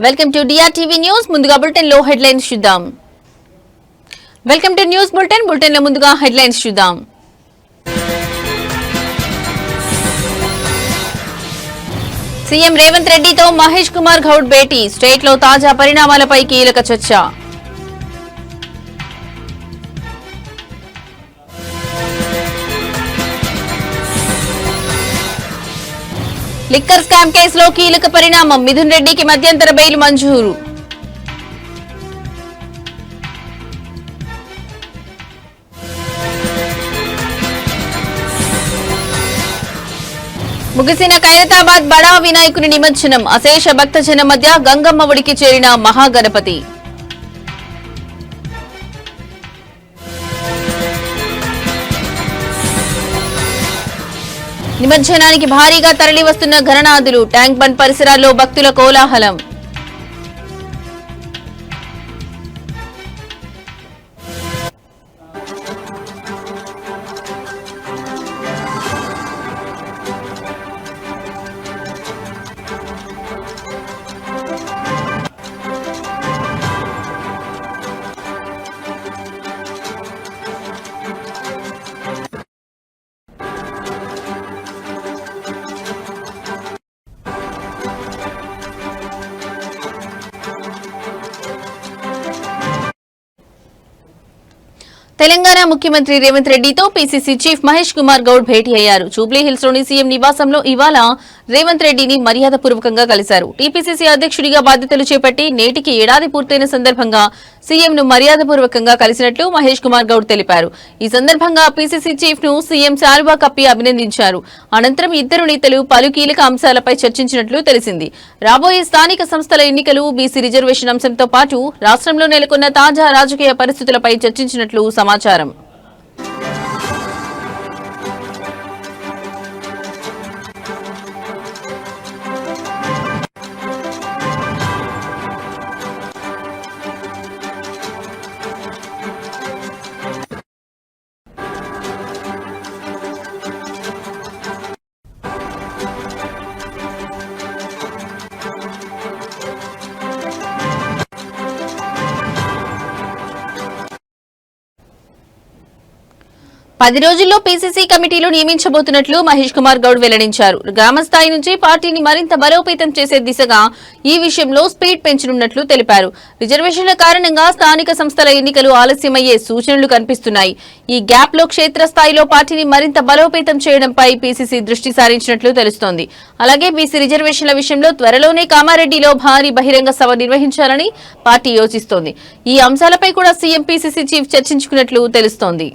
Welcome to DRTV news. ముందుగా bulletin లో headlines చూద్దాం. Welcome to news bulletin. Bulletin లో ముందుగా హెడ్లైన్స్ చూద్దాం. సీఎం రేవంత్ రెడ్డితో మహేష్ కుమార్ గౌడ్ భేటీ. స్టేట్ లో తాజా పరిణామాలపై కీలక చర్చ. లిక్కర్ స్కామ్ కేసులో కీలక పరిణామం. మిథున్ రెడ్డికి మధ్యంతర బెయిల్ మంజూరు. ముగిసిన ఖైరతాబాద్ బడా వినాయకుని నిమజ్జనం. అశేష భక్తజనం మధ్య గంగమ్మ ఒడికి చేరిన మహాగణపతి. నిమజ్జనానికి భారీగా తరలివస్తున్న గణనాథులు. ట్యాంక్ బండ్ పరిసరాల్లో భక్తుల కోలాహలం. తెలంగాణ ముఖ్యమంత్రి రేవంత్ రెడ్డితో పీసీసీ చీఫ్ మహేష్ కుమార్ గౌడ్ భేటీ అయ్యారు. జూబ్లీ హిల్స్ లోని సీఎం నివాసంలో ఇవాళ రేవంత్ రెడ్డిని మర్యాదపూర్వకంగా కలిశారు. టీపీసీసీ అధ్యక్షుడిగా బాధ్యతలు చేపట్టి నేటికి ఏడాది పూర్తయిన సందర్భంగా సీఎంను మర్యాదపూర్వకంగా కలిసినట్లు మహేష్ కుమార్ గౌడ్ తెలిపారు. ఈ సందర్భంగా పీసీసీ చీఫ్ ను సీఎం శాలువా కప్పి అభినందించారు. అనంతరం ఇద్దరు నేతలు పలు కీలక అంశాలపై చర్చించినట్లు తెలిసింది. రాబోయే స్థానిక సంస్థల ఎన్నికలు, బీసీ రిజర్వేషన్ అంశంతో పాటు రాష్ట్రంలో నెలకొన్న తాజా రాజకీయ పరిస్థితులపై చర్చించినట్లు సమాచారం. పది రోజుల్లో పీసీసీ కమిటీలు నియమించబోతున్నట్లు మహేష్ కుమార్ గౌడ్ వెల్లడించారు. గ్రామస్థాయి నుంచి పార్టీని మరింత బలోపేతం చేసే దిశగా ఈ విషయంలో స్పీడ్ పెంచనున్నట్లు తెలిపారు. రిజర్వేషన్ల కారణంగా స్థానిక సంస్థల ఎన్నికలు ఆలస్యమయ్యే సూచనలు కనిపిస్తున్నాయి. ఈ గ్యాప్ లో క్షేత్రస్థాయిలో పార్టీని మరింత బలోపేతం చేయడంపై పీసీసీ దృష్టి సారించినట్లు తెలుస్తోంది. అలాగే బీసీ రిజర్వేషన్ల విషయంలో త్వరలోనే కామారెడ్డిలో భారీ బహిరంగ సభ నిర్వహించాలని పార్టీ యోచిస్తోంది. ఈ అంశాలపై కూడా సీఎం పీసీసీ చీఫ్ చర్చించుకున్నట్లు తెలుస్తోంది.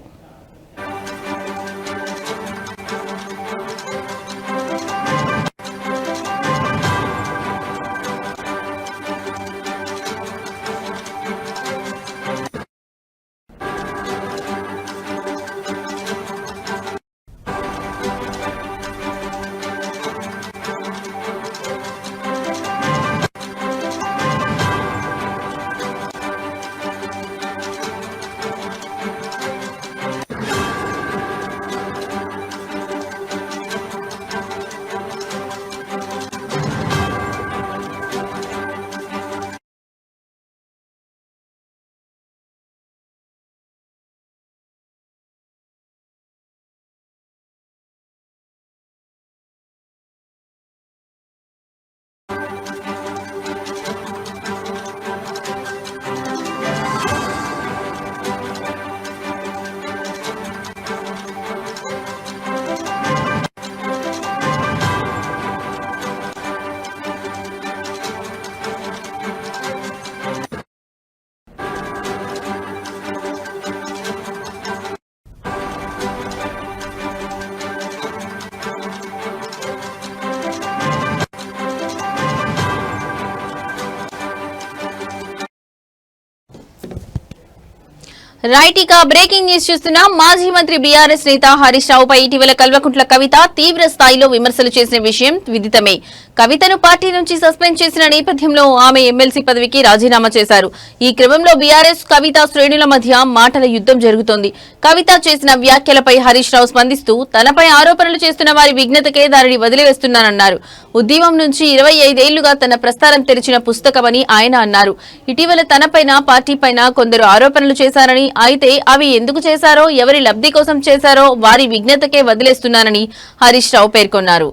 రైట్ ఇక బ్రేకింగ్ న్యూస్ చూస్తున్నాం. మాజీ మంత్రి బీఆర్ఎస్ నేత హరీష్ రావుపై ఇటీవల కల్వకుంట్ల కవిత తీవ్ర స్థాయిలో విమర్శలు చేసిన విషయం విదితమే. కవితను పార్టీ నుంచి సస్పెండ్ చేసిన నేపథ్యంలో ఆమె ఎమ్మెల్సీ పదవికి రాజీనామా చేశారు. ఈ క్రమంలో బీఆర్ఎస్ కవిత శ్రేణుల మధ్య మాటల యుద్దం జరుగుతోంది. కవిత చేసిన వ్యాఖ్యలపై హరీష్ రావు స్పందిస్తూ తనపై ఆరోపణలు చేస్తున్న వారి విఘ్నతకే దానిని వదిలివేస్తున్నానన్నారు. ఉద్యమం నుంచి 25 ఏళ్లుగా తన ప్రస్థానం తెరిచిన పుస్తకమని ఆయన అన్నారు. ఇటీవల తనపైన పార్టీపైన కొందరు ఆరోపణలు చేశారని, అయితే అవి ఎందుకు చేశారో, ఎవరి లబ్ధి కోసం చేశారో వారి విఘ్నతకే వదిలేస్తున్నానని హరీష్ రావు పేర్కొన్నారు.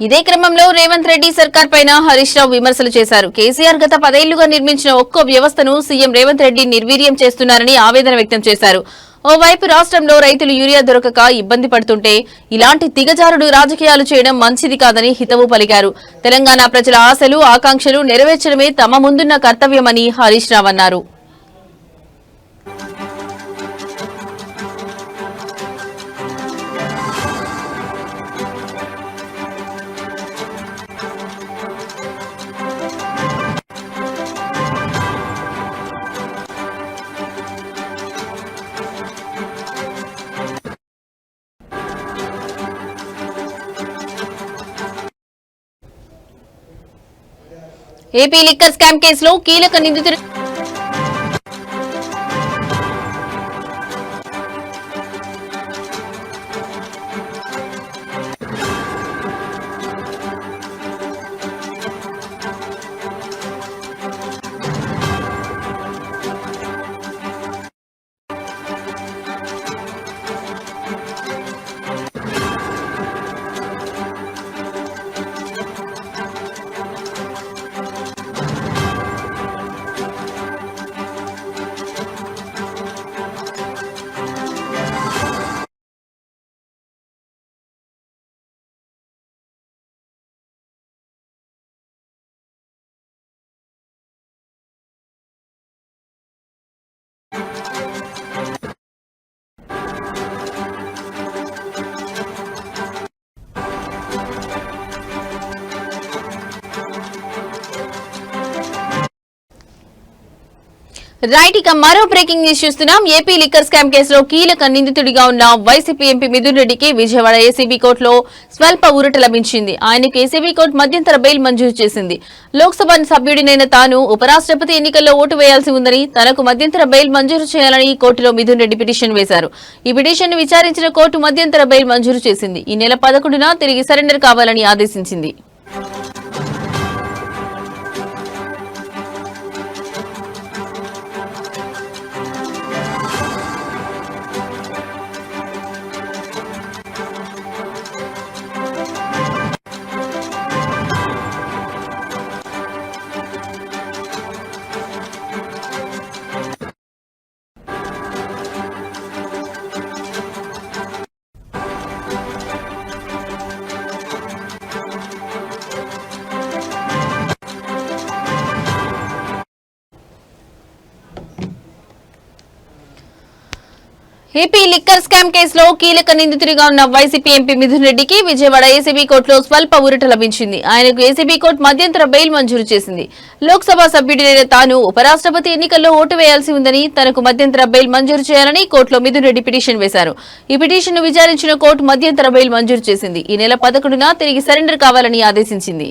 ఇదే క్రమంలో రేవంత్ రెడ్డి సర్కార్ పైన హరీష్ రావు విమర్శలు చేశారు. కేసీఆర్ గత 10 ఏళ్లుగా నిర్మించిన ఒక్కో వ్యవస్థను సీఎం రేవంత్ రెడ్డి నిర్వీర్యం చేస్తున్నారని ఆవేదన వ్యక్తం చేశారు. ఓవైపు రాష్ట్రంలో రైతులు యూరియా దొరకక ఇబ్బంది పడుతుంటే ఇలాంటి దిగజారుడు రాజకీయాలు చేయడం మంచిది కాదని హితవు పలికారు. తెలంగాణ ప్రజల ఆశలు, ఆకాంక్షలు నెరవేర్చడమే తమ ముందున్న కర్తవ్యమని హరీష్ రావు అన్నారు. ఏపీ లిక్కర్ స్కామ్ కేసులో కీలక నిందితుడు రైట్ ఇక మరో బ్రేకింగ్ న్యూస్ చూస్తున్నాం. ఏపీ లిక్కర్ స్కామ్ కేసులో కీలక నిందితుడిగా ఉన్న వైసీపీ ఎంపీ మిథున్ రెడ్డికి విజయవాడ ఏసీబీ కోర్టులో స్వల్ప ఊరట లభించింది. ఆయనకు ఏసీబీ కోర్టు మధ్యంతర బెయిల్ మంజూరు చేసింది. లోక్సభ సభ్యుడినైన తాను ఉపరాష్ట్రపతి ఎన్నికల్లో ఓటు వేయాల్సి ఉందని, తనకు మధ్యంతర బెయిల్ మంజూరు చేయాలని కోర్టులో మిథున్ రెడ్డి పిటిషన్ వేశారు. ఈ పిటిషన్ ను విచారించిన కోర్టు మధ్యంతర బెయిల్ మంజూరు చేసింది. ఈ నెల 11న తిరిగి సరెండర్ కావాలని ఆదేశించింది. ఏపీ లిక్కర్ స్కామ్ కేసులో కీలక నిందితుడిగా ఉన్న వైసీపీ ఎంపీ మిథున్ రెడ్డికి విజయవాడ ఏసీబీ కోర్టులో స్వల్ప ఊరట లభించింది. ఆయనకు ఏసీబీ కోర్టు మధ్యంతర బెయిల్ మంజూరు చేసింది. లోక్సభ సభ్యుడినైన తాను ఉపరాష్ట్రపతి ఎన్నికల్లో ఓటు వేయాల్సి ఉందని, తనకు మధ్యంతర బెయిల్ మంజూరు చేయాలని కోర్టులో మిథున్ రెడ్డి పిటిషన్ వేశారు. ఈ పిటిషన్ ను విచారించిన కోర్టు మధ్యంతర బెయిల్ మంజూరు చేసింది. ఈ నెల 11న తిరిగి సరెండర్ కావాలని ఆదేశించింది.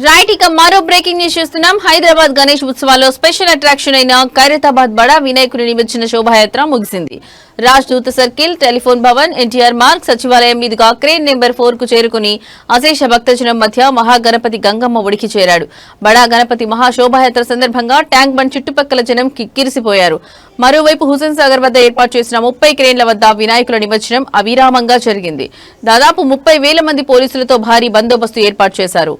రైట్, ఇక మరో బ్రేకింగ్ న్యూస్ చూస్తున్నాం. హైదరాబాద్ గణేష్ ఉత్సవాల్లో స్పెషల్ అట్రాక్షన్ అయిన ఖైరతాబాద్ బడా వినాయకుని నిమజ్జన శోభాయాత్ర ముగిసింది. రాజ్ దూత్ సర్కిల్, టెలిఫోన్ భవన్, ఎన్టీఆర్ మార్గ్, సచివాలయం మీదుగా క్రేన్ నెంబర్ 4 కు చేరుకుని అశేష భక్తజనం మధ్య మహాగణపతి గంగమ్మ ఒడికి చేరాడు. బడా గణపతి మహాశోభాయాత్ర సందర్భంగా ట్యాంక్ బండ్ చుట్టుపక్కల జనం కిక్కిరిసిపోయారు. మరోవైపు హుసేన్ సాగర్ వద్ద ఏర్పాటు చేసిన 30 క్రేన్ల వద్ద వినాయకుల నిమజ్జనం అవిరామంగా జరిగింది. దాదాపు 30,000 మంది పోలీసులతో భారీ బందోబస్తు ఏర్పాటు చేశారు.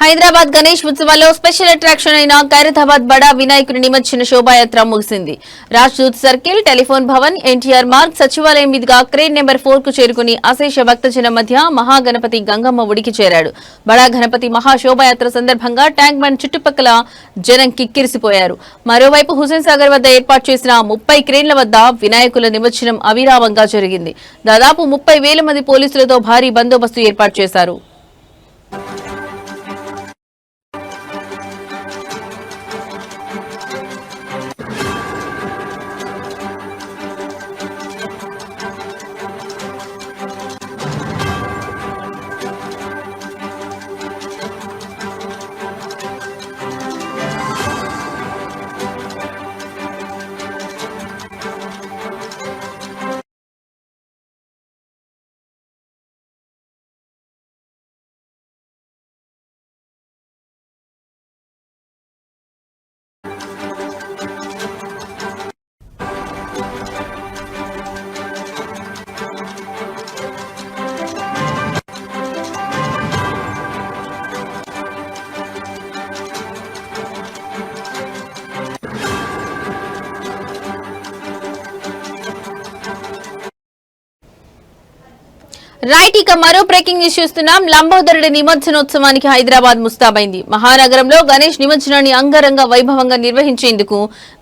హైదరాబాద్ గణేష్ ఉత్సవాల్లో స్పెషల్ అట్రాక్షన్ అయిన ఖైరతాబాద్ బడా వినాయకుని నిమజ్జన శోభాయాత్ర ముగిసింది. రాజ్ దూత్ సర్కిల్, టెలిఫోన్ భవన్, ఎన్టీఆర్ మార్గ్, సచివాలయం మీదుగా క్రేన్ నెంబర్ 4 కు చేరుకుని అశేష భక్తజనం మధ్య మహాగణపతి గంగమ్మ ఒడికి చేరాడు. బడా గణపతి మహాశోభాయాత్ర సందర్భంగా ట్యాంక్ బండ్ చుట్టుపక్కల జనం కిక్కిరిసిపోయారు. మరోవైపు హుసేన్ సాగర్ వద్ద ఏర్పాటు చేసిన 30 క్రేన్ల వద్ద వినాయకుల నిమజ్జనం అవిరామంగా జరిగింది. దాదాపు 30,000 మంది పోలీసులతో భారీ బందోబస్తు ఏర్పాటు చేశారు. రైట్, ఇక మరో బ్రేకింగ్ న్యూస్ చూస్తున్నాం. లంబోదరుడి నిమజ్జనోత్సవానికి హైదరాబాద్ ముస్తాబైంది. మహానగరంలో గణేష్ నిమజ్జనాన్ని అంగరంగ వైభవంగా నిర్వహించేందుకు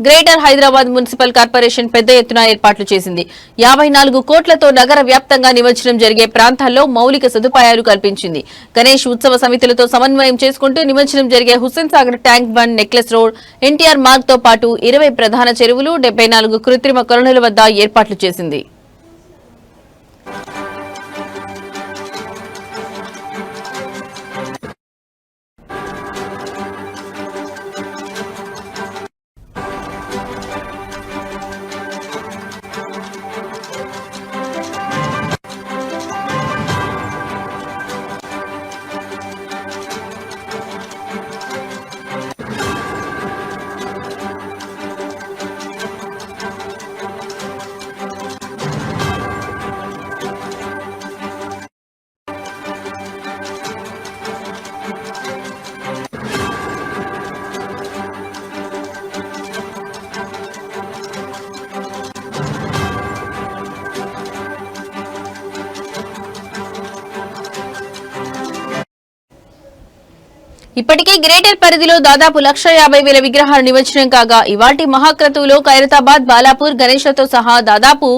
గ్రేటర్ హైదరాబాద్ మున్సిపల్ కార్పొరేషన్ పెద్ద ఎత్తున ఏర్పాట్లు చేసింది. 54 కోట్లతో నగర వ్యాప్తంగా నిమజ్జనం జరిగే ప్రాంతాల్లో మౌలిక సదుపాయాలు కల్పించింది. గణేష్ ఉత్సవ సమితులతో సమన్వయం చేసుకుంటూ నిమజ్జనం జరిగే Hussain Sagar, tank bund, necklace road, NTR Marg తో పాటు 20 ప్రధాన చెరువులు, 74 కృత్రిమ కొలనుల వద్ద ఏర్పాట్లు చేసింది. ఇప్పటికే గ్రేటర్ పరిధిలో దాదాపు 1,50,000 విగ్రహాలు నిమజ్జనం కాగా ఇవాల్టి మహాక్రతువులో ఖైరతాబాద్, బాలాపూర్ గణేష్లతో సహా దాదాపు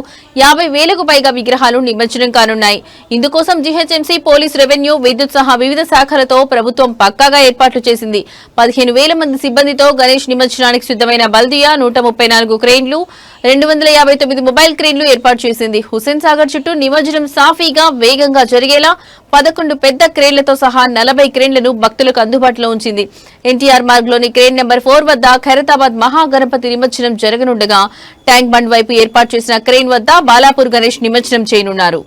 50,000కు పైగా విగ్రహాలు నిమజ్జనం కానున్నాయి. ఇందుకోసం జీహెచ్ఎంసీ, పోలీస్, రెవెన్యూ, విద్యుత్ సహా వివిధ శాఖలతో ప్రభుత్వం పక్కాగా ఏర్పాట్లు చేసింది. 15,000 మంది సిబ్బందితో గణేష్ నిమజ్జనానికి సిద్ధమైన బల్దియా 134 క్రేన్లు, 259 మొబైల్ క్రేన్లు ఏర్పాటు చేసింది. హుస్సేన్ సాగర్ చుట్టూ నిమజ్జనం సాఫీగా, వేగంగా జరిగేలా 11 పెద్ద క్రేన్లతో సహా 40 క్రేన్లను భక్తులకు అందుబాటులో ఉంచింది. ఎన్టీఆర్ మార్గ్ లోని క్రేన్ నెంబర్ 4 వద్ద ఖైరతాబాద్ మహాగణపతి నిమజ్జనం జరగనుండగా ట్యాంక్ బండ్ వైపు ఏర్పాటు చేసిన క్రేన్ వద్ద బాలాపూర్ గణేష్ నిమజ్జనం చేయనున్నారు.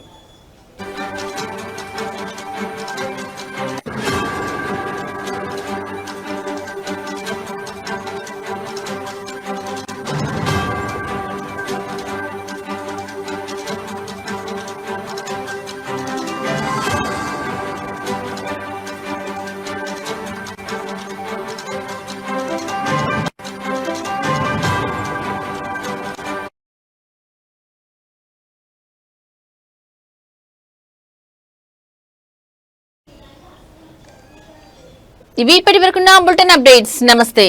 ఇవి ఇప్పటి వరకున్న బులెటిన్ అప్డేట్స్. నమస్తే.